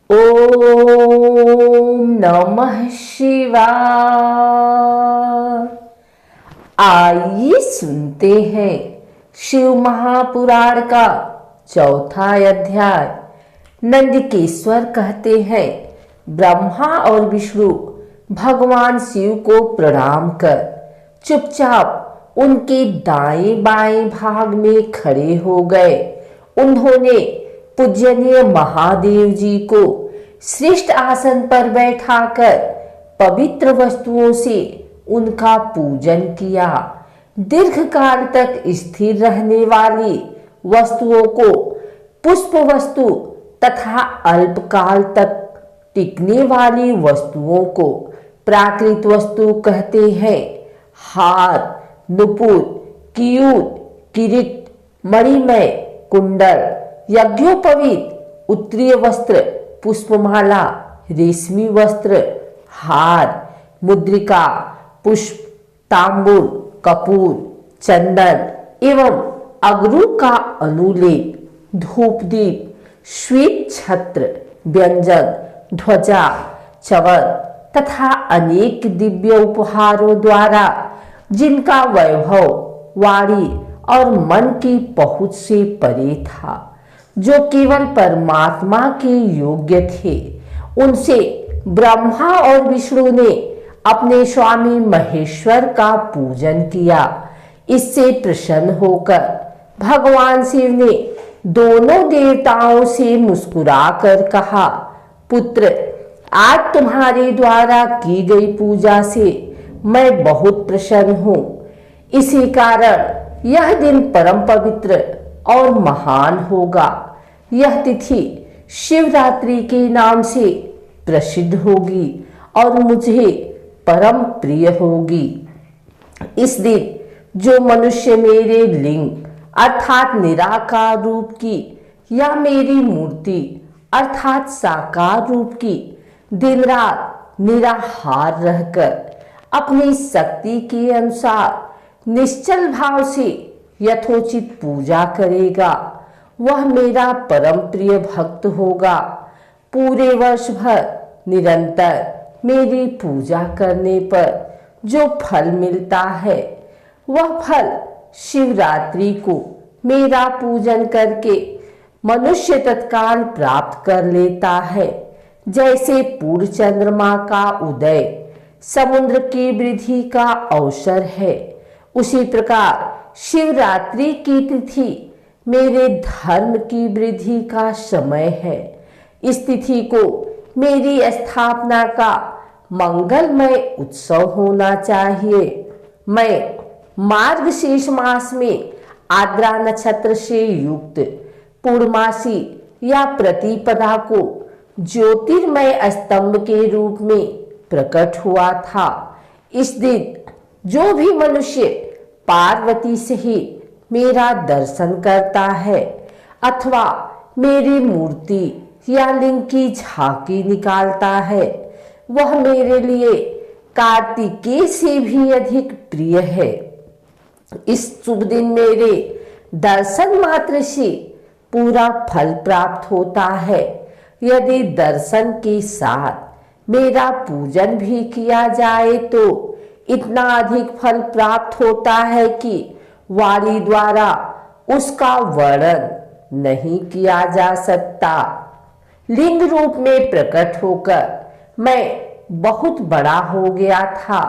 ओम नमः शिवाय। आइए सुनते हैं शिव महापुराण का चौथा अध्याय। नंदिकेश्वर कहते हैं, ब्रह्मा और विष्णु भगवान शिव को प्रणाम कर चुपचाप उनके दाएं बाएं भाग में खड़े हो गए। उन्होंने पूजनीय महादेव जी को श्रेष्ठ आसन पर बैठाकर पवित्र वस्तुओं से उनका पूजन किया। दीर्घ काल तक स्थिर रहने वाली वस्तुओं को पुष्प वस्तु तथा अल्पकाल तक टिकने वाली वस्तुओं को प्राकृत वस्तु कहते हैं। हार, नुपुर, कियूट, किरीट, मणिमय, कुंडल, यज्ञोपवीत, उत्तरीय वस्त्र, पुष्पमाला, रेशमी वस्त्र, हार, मुद्रिका, पुष्प, तांबूल, कपूर, चंदन एवं अगरू का अनुलेप, धूप दीप, श्वेत छत्र, व्यंजन, ध्वजा, चवर तथा अनेक दिव्य उपहारों द्वारा जिनका वैभव वाणी और मन की पहुंच से परे था, जो केवल परमात्मा के योग्य थे, उनसे ब्रह्मा और विष्णु ने अपने स्वामी महेश्वर का पूजन किया। इससे प्रसन्न होकर भगवान शिव ने दोनों देवताओं से मुस्कुराकर कहा, पुत्र, आज तुम्हारे द्वारा की गई पूजा से मैं बहुत प्रसन्न हूँ। इसी कारण यह दिन परम पवित्र और महान होगा। यह तिथि शिवरात्रि के नाम से प्रसिद्ध होगी और मुझे परम प्रिय होगी। इस दिन जो मनुष्य मेरे लिंग अर्थात निराकार रूप की या मेरी मूर्ति अर्थात साकार रूप की दिन रात निराहार रहकर अपनी शक्ति के अनुसार निश्चल भाव से यथोचित पूजा करेगा, वह मेरा परम प्रिय भक्त होगा। पूरे वर्ष भर निरंतर मेरी पूजा करने पर जो फल मिलता है, वह फल शिवरात्रि को मेरा पूजन करके मनुष्य तत्काल प्राप्त कर लेता है। जैसे पूर्ण चंद्रमा का उदय समुद्र की वृद्धि का अवसर है, उसी प्रकार शिवरात्रि की तिथि मेरे धर्म की वृद्धि का समय है। इस तिथि को मेरी स्थापना का मंगलमय उत्सव होना चाहिए। मैं मार्गशीर्ष मास में आद्रा नक्षत्र से युक्त पूर्णमासी या प्रतिपदा को ज्योतिर्मय स्तंभ के रूप में प्रकट हुआ था। इस दिन जो भी मनुष्य पार्वती सहित मेरा दर्शन करता है अथवा मेरी मूर्ति या लिंग की झांकी निकालता है, वह मेरे लिए कार्तिकेय से भी अधिक प्रिय है। इस शुभ दिन मेरे दर्शन मात्र से पूरा फल प्राप्त होता है। यदि दर्शन के साथ मेरा पूजन भी किया जाए तो इतना अधिक फल प्राप्त होता है कि वाणी द्वारा उसका वर्णन नहीं किया जा सकता। लिंग रूप में प्रकट होकर मैं बहुत बड़ा हो गया था,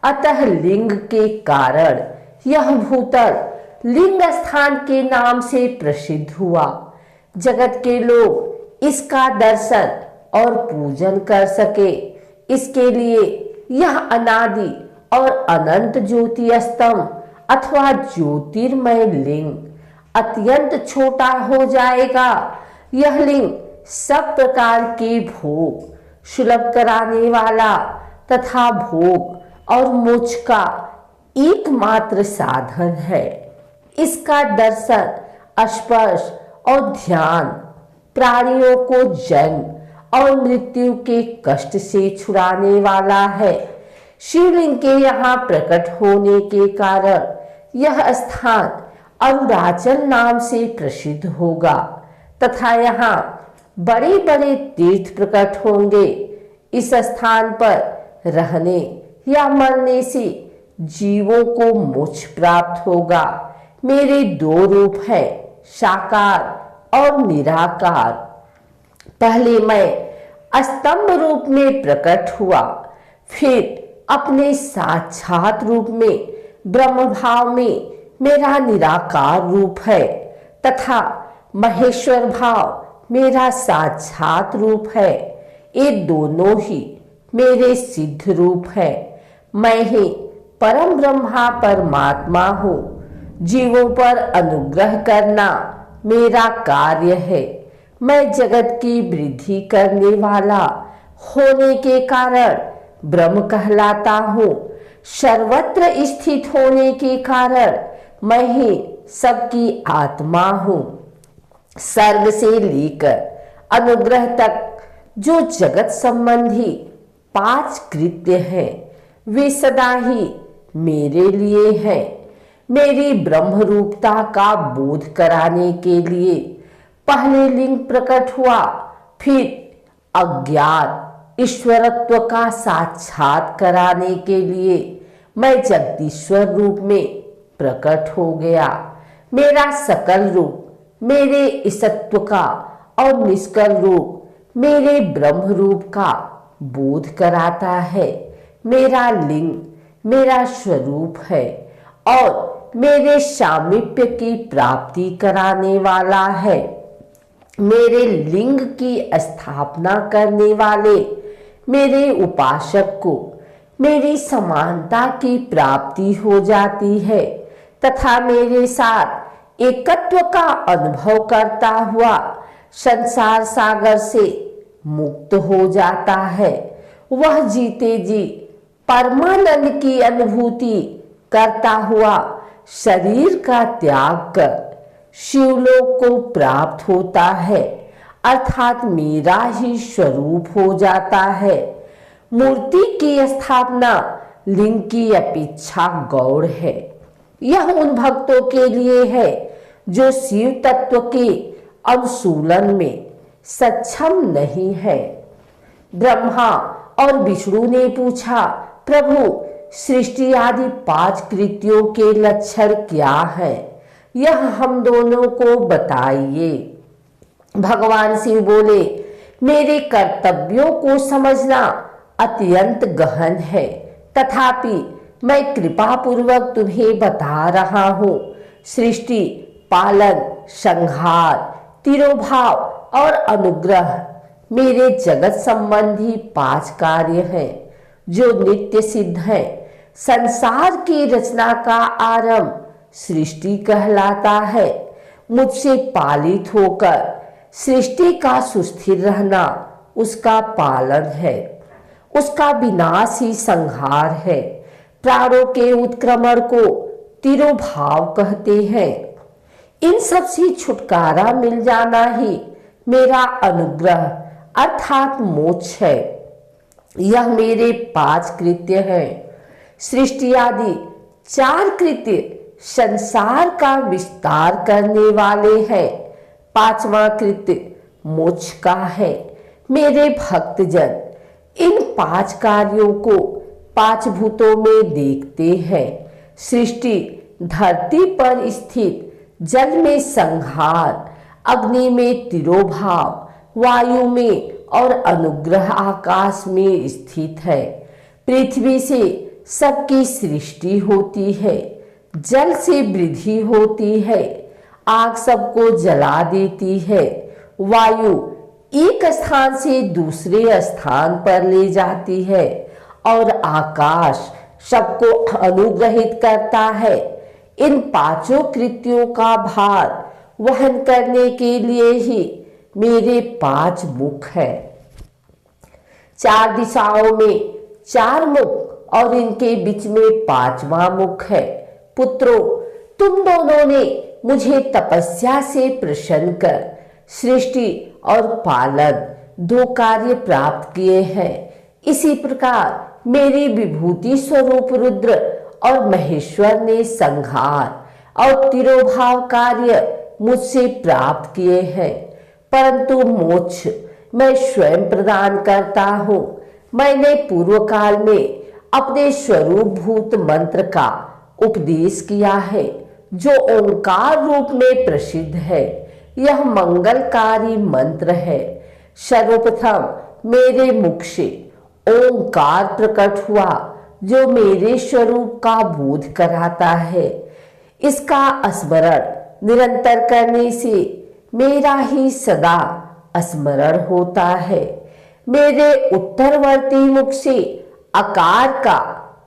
अतः लिंग के कारण यह भूतल लिंग स्थान के नाम से प्रसिद्ध हुआ। जगत के लोग इसका दर्शन और पूजन कर सके, इसके लिए यह अनादि और अनंत ज्योति स्तंभ अथवा ज्योतिर्मय लिंग अत्यंत छोटा हो जाएगा। यह लिंग सब प्रकार के भोग सुलभ कराने वाला तथा भोग और मोक्ष का एकमात्र साधन है। इसका दर्शन, स्पर्श और ध्यान प्राणियों को जन्म और मृत्यु के कष्ट से छुड़ाने वाला है। शिवलिंग के यहाँ प्रकट होने के कारण यह स्थान अरुणाचल नाम से प्रसिद्ध होगा तथा यहाँ बड़े बड़े तीर्थ प्रकट होंगे। इस स्थान पर रहने या मरने से जीवों को मोक्ष प्राप्त होगा। मेरे दो रूप हैं, साकार और निराकार। पहले मैं अस्तंभ रूप में प्रकट हुआ, फिर अपने साक्षात रूप में ब्रह्म भाव में मेरा निराकार रूप है तथा महेश्वर भाव मेरा साक्षात रूप है। ये दोनों ही मेरे सिद्ध रूप है। मैं ही परम ब्रह्मा परमात्मा हूँ। जीवों पर अनुग्रह करना मेरा कार्य है। मैं जगत की वृद्धि करने वाला होने के कारण ब्रह्म कहलाता हूँ। सर्वत्र स्थित होने के कारण मैं ही सबकी आत्मा हूँ। सर्ग से लेकर अनुग्रह तक जो जगत संबंधी 5 कृत्य हैं, वे सदा ही मेरे लिए हैं। मेरी ब्रह्म रूपता का बोध कराने के लिए पहले लिंग प्रकट हुआ, फिर अज्ञात ईश्वरत्व का साक्षात कराने के लिए मैं जगदीश्वर रूप में प्रकट हो गया। मेरा सकल रूप मेरे ईसत्व का और निष्कल रूप मेरे ब्रह्म रूप का बोध कराता है। मेरा लिंग मेरा स्वरूप है और मेरे सामीप्य की प्राप्ति कराने वाला है। मेरे लिंग की स्थापना करने वाले मेरे उपासक को मेरी समानता की प्राप्ति हो जाती है तथा मेरे साथ एकत्व का अनुभव करता हुआ संसार सागर से मुक्त हो जाता है। वह जीते जी परमानंद की अनुभूति करता हुआ शरीर का त्याग कर शिवलोक को प्राप्त होता है, अर्थात मेरा ही स्वरूप हो जाता है। मूर्ति की स्थापना लिंग की अपेक्षा गौण है। यह उन भक्तों के लिए है जो शिव तत्व के अनुसूलन में सक्षम नहीं है। ब्रह्मा और विष्णु ने पूछा, प्रभु सृष्टि आदि 5 कृत्यों के लक्षण क्या है, यह हम दोनों को बताइए। भगवान शिव बोले, मेरे कर्तव्यों को समझना अत्यंत गहन है, तथापि मैं कृपा पूर्वक तुम्हें बता रहा हूँ। सृष्टि, पालन, संहार, तिरोभाव और अनुग्रह मेरे जगत संबंधी 5 कार्य हैं जो नित्य सिद्ध हैं। संसार की रचना का आरंभ सृष्टि कहलाता है। मुझसे पालित होकर सृष्टि का सुस्थिर रहना उसका पालन है। उसका विनाश ही संहार है। प्राणों के उत्क्रमण को तिरोभाव कहते हैं। इन सब से छुटकारा मिल जाना ही मेरा अनुग्रह अर्थात मोक्ष है। यह मेरे 5 कृत्य हैं। सृष्टि आदि 4 कृत्य संसार का विस्तार करने वाले हैं। 5वां कृत्य मोक्ष का है। मेरे भक्तजन इन 5 कार्यों को 5 भूतों में देखते हैं। सृष्टि, धरती पर स्थित, जल में संहार, अग्नि में तिरोभाव, वायु में और अनुग्रह आकाश में स्थित है। पृथ्वी से सबकी सृष्टि होती है, जल से वृद्धि होती है, आग सबको जला देती है, वायु एक स्थान से दूसरे स्थान पर ले जाती है और आकाश सबको अनुग्रहित करता है। इन 5 कृत्यों का भार वहन करने के लिए ही मेरे 5 मुख है। 4 दिशाओं में 4 मुख और इनके बीच में 5वां मुख है। पुत्रों, तुम दोनों ने मुझे तपस्या से प्रसन्न कर सृष्टि और पालन 2 कार्य प्राप्त किए हैं। इसी प्रकार मेरी विभूति स्वरूप रुद्र और महेश्वर ने संहार और तिरोभाव कार्य मुझसे प्राप्त किए हैं। परंतु मोक्ष मैं स्वयं प्रदान करता हूँ। मैंने पूर्व काल में अपने स्वरूप भूत मंत्र का उपदेश किया है, जो ओंकार रूप में प्रसिद्ध है। यह मंगलकारी मंत्र है। सर्वप्रथम मेरे मुख से ओंकार प्रकट हुआ, जो मेरे स्वरूप का बोध कराता है। इसका स्मरण निरंतर करने से मेरा ही सदा स्मरण होता है। मेरे उत्तरवर्ती मुख से अकार का,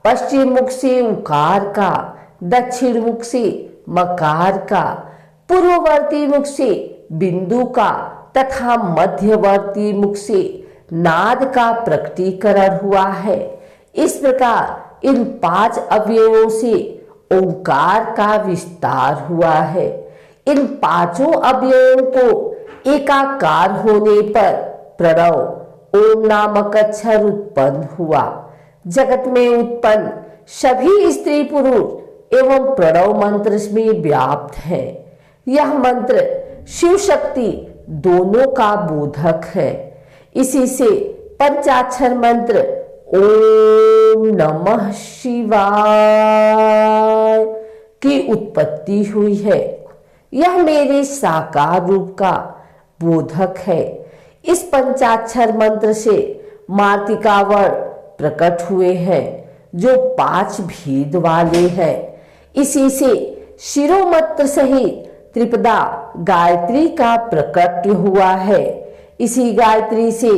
पश्चिम मुख से उकार का, दक्षिण मुख से मकार का, पूर्ववर्ती मुख से बिंदु का तथा मध्यवर्ती मुख से नाद का प्रकटीकरण हुआ है। इस प्रकार इन 5 अवयवों से ओंकार का विस्तार हुआ है। इन 5 अवयवों को एकाकार होने पर प्रणव ओम नामक अक्षर उत्पन्न हुआ। जगत में उत्पन्न सभी स्त्री पुरुष एवं प्रणव मंत्र में व्याप्त है। यह मंत्र शिव शक्ति दोनों का बोधक है। इसी से पंचाक्षर मंत्र ओम नमः शिवाय की उत्पत्ति हुई है। यह मेरे साकार रूप का बोधक है। इस पंचाक्षर मंत्र से मार्तिकावर्ण प्रकट हुए हैं, जो 5 भेद वाले हैं। इसी से शिरोमत्र सहित त्रिपदा गायत्री का प्रकट हुआ है। इसी गायत्री से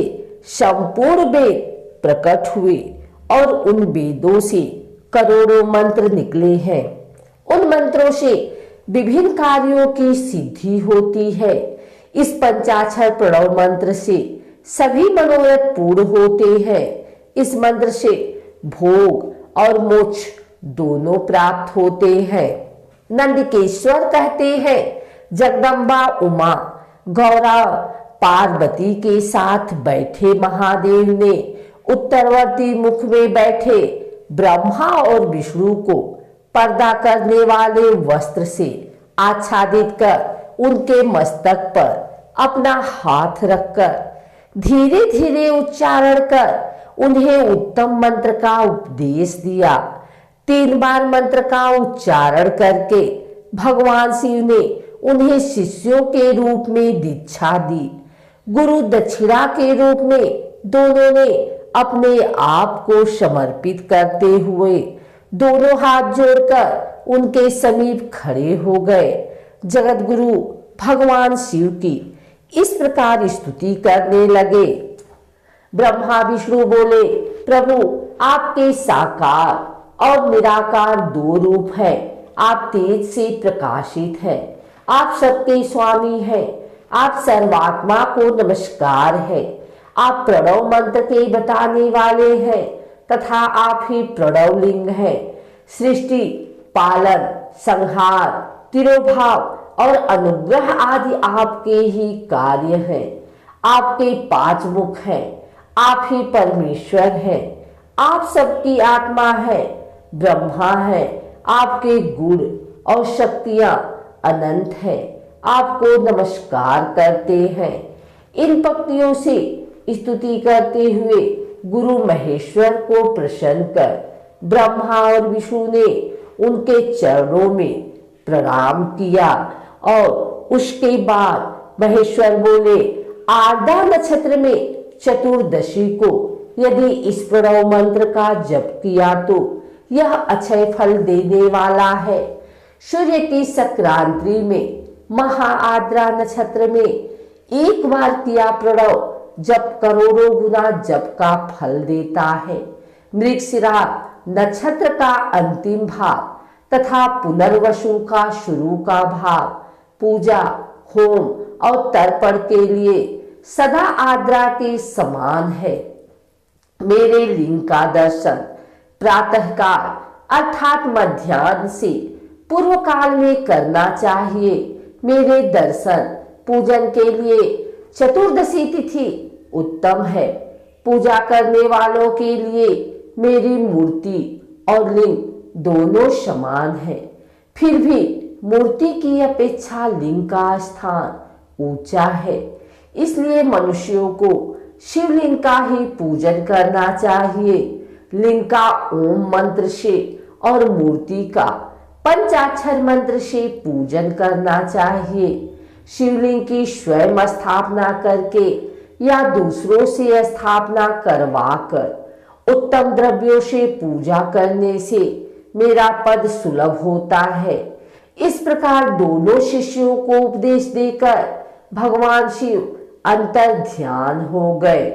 संपूर्ण वेद प्रकट हुए और उन वेदों से करोड़ों मंत्र निकले हैं। उन मंत्रों से विभिन्न कार्यों की सिद्धि होती है। इस पंचाक्षर प्रणव मंत्र से सभी मनोरथ पूर्ण होते हैं। इस मंत्र से भोग और मोक्ष दोनों प्राप्त होते हैं। नंदकेश्वर कहते हैं, जगदम्बा उमा गौरा पार्वती के साथ बैठे महादेव ने उत्तरवर्ती मुख में बैठे ब्रह्मा और विष्णु को पर्दा करने वाले वस्त्र से आच्छादित कर उनके मस्तक पर अपना हाथ रखकर धीरे धीरे उच्चारण कर उन्हें उत्तम मंत्र का उपदेश दिया। 3 बार मंत्र का उच्चारण करके भगवान शिव ने उन्हें शिष्यों के रूप में दीक्षा दी। गुरु दक्षिणा के रूप में दोनों ने अपने आप को समर्पित करते हुए दोनों हाथ जोड़कर उनके समीप खड़े हो गए। जगत गुरु भगवान शिव की इस प्रकार स्तुति करने लगे। ब्रह्मा विष्णु बोले, प्रभु आपके साकार और निराकार 2 रूप है। आप तेज से प्रकाशित है। आप सबके स्वामी हैं। आप सर्वात्मा को नमस्कार है। आप प्रणव मंत्र के बताने वाले हैं तथा आप ही प्रणव लिंग है। सृष्टि, पालन, संहार, तिरोभाव और अनुग्रह आदि आपके ही कार्य हैं। आपके 5 मुख हैं। आप ही परमेश्वर हैं। आप सबकी आत्मा है, ब्रह्मा है। आपके गुण और शक्तियां अनंत है। आपको नमस्कार करते हैं। इन पंक्तियों से स्तुति करते हुए गुरु महेश्वर को प्रसन्न कर ब्रह्मा और विष्णु ने उनके चरणों में प्रणाम किया और उसके बाद महेश्वर बोले, आर्द्रा नक्षत्र में चतुर्दशी को यदि इस प्रणव मंत्र का जप किया तो यह अक्षय फल देने वाला है। सूर्य की संक्रांति में महा आर्द्रा नक्षत्र में एक बार किया प्रणव जप करोड़ों गुना जप का फल देता है। मृगशिरा नक्षत्र का अंतिम भाग तथा पुनर्वसु का शुरू का भाग पूजा, होम और तर्पण के लिए सदा आर्द्रा के समान है। मेरे लिंग का दर्शन प्रातःकाल अर्थात मध्याह्न से पूर्व काल में करना चाहिए। मेरे दर्शन पूजन के लिए चतुर्दशी तिथि उत्तम है। पूजा करने वालों के लिए मेरी मूर्ति और लिंग दोनों समान है। फिर भी मूर्ति की अपेक्षा लिंग का स्थान ऊंचा है। इसलिए मनुष्यों को शिवलिंग का ही पूजन करना चाहिए। लिंग का ओम मंत्र से और मूर्ति का पंचाक्षर मंत्र से पूजन करना चाहिए। शिवलिंग की स्वयं स्थापना करके या दूसरों से स्थापना करवाकर उत्तम द्रव्यों से पूजा करने से मेरा पद सुलभ होता है। इस प्रकार दोनों शिष्यों को उपदेश देकर भगवान शिव अंतर ध्यान हो गए।